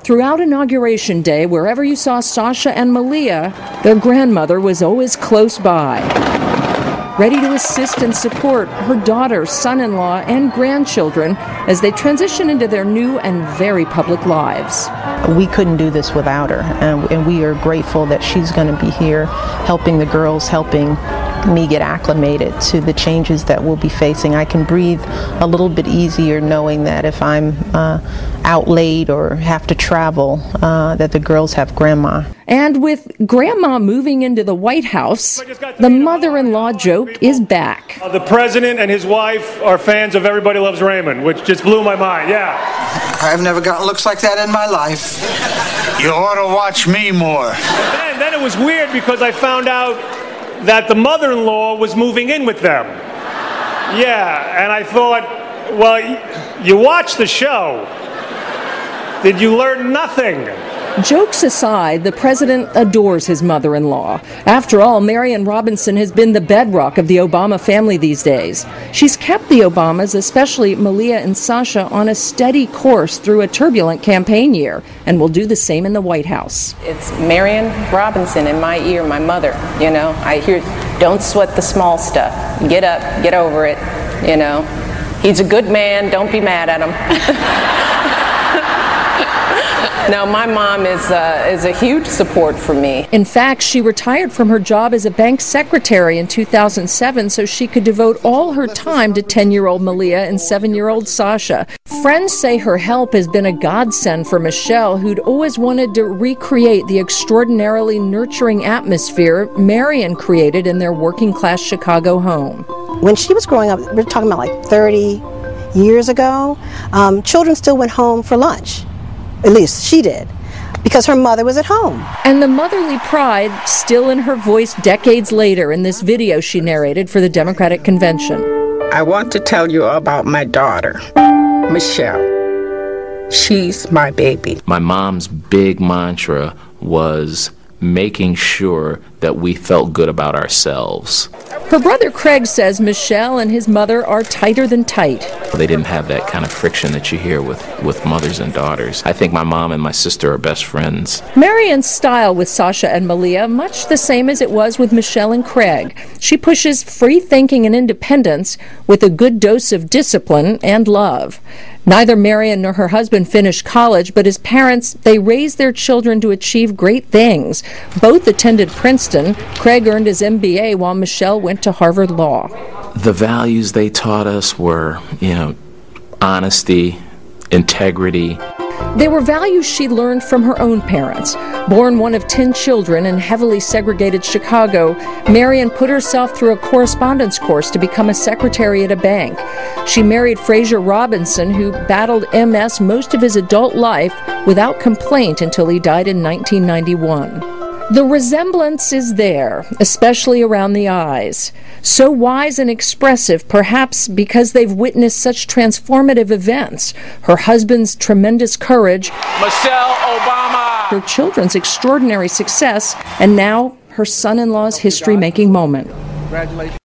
Throughout Inauguration Day, wherever you saw Sasha and Malia, their grandmother was always close by, ready to assist and support her daughter, son-in-law, and grandchildren as they transition into their new and very public lives. We couldn't do this without her, and we are grateful that she's going to be here helping the girls, helping me get acclimated to the changes that we'll be facing. I can breathe a little bit easier knowing that if I'm out late or have to travel, that the girls have grandma. And with grandma moving into the White House, the mother-in-law joke is back. The president and his wife are fans of Everybody Loves Raymond, which just blew my mind, yeah. I've never gotten looks like that in my life. You ought to watch me more. Then it was weird because I found out that the mother-in-law was moving in with them. Yeah, and I thought, well, you watched the show. Did you learn nothing? Jokes aside, the president adores his mother-in-law. After all, Marian Robinson has been the bedrock of the Obama family these days. She's kept the Obamas, especially Malia and Sasha, on a steady course through a turbulent campaign year, and will do the same in the White House. It's Marian Robinson in my ear, my mother, you know. I hear, don't sweat the small stuff. Get up, get over it, you know. He's a good man, don't be mad at him. No, my mom is a huge support for me. In fact, she retired from her job as a bank secretary in 2007 so she could devote all her time to 10-year-old Malia and 7-year-old Sasha. Friends say her help has been a godsend for Michelle, who'd always wanted to recreate the extraordinarily nurturing atmosphere Marian created in their working-class Chicago home. When she was growing up, we're talking about like 30 years ago, children still went home for lunch. At least she did, because her mother was at home. And the motherly pride still in her voice decades later in this video she narrated for the Democratic Convention. I want to tell you about my daughter, Michelle. She's my baby. My mom's big mantra was making sure that we felt good about ourselves. Her brother Craig says Michelle and his mother are tighter than tight. They didn't have that kind of friction that you hear with mothers and daughters. I think my mom and my sister are best friends. Marian's style with Sasha and Malia, much the same as it was with Michelle and Craig. She pushes free thinking and independence with a good dose of discipline and love. Neither Marian nor her husband finished college, but as parents, they raised their children to achieve great things. Both attended Princeton. Craig earned his MBA while Michelle went to Harvard Law. The values they taught us were, honesty, integrity. They were values she learned from her own parents. Born one of 10 children in heavily segregated Chicago, Marian put herself through a correspondence course to become a secretary at a bank. She married Sasha Robinson, who battled MS most of his adult life without complaint until he died in 1991. The resemblance is there, especially around the eyes. So wise and expressive, perhaps because they've witnessed such transformative events. Her husband's tremendous courage, Michelle Obama, her children's extraordinary success, and now her son-in-law's history-making moment. Congratulations.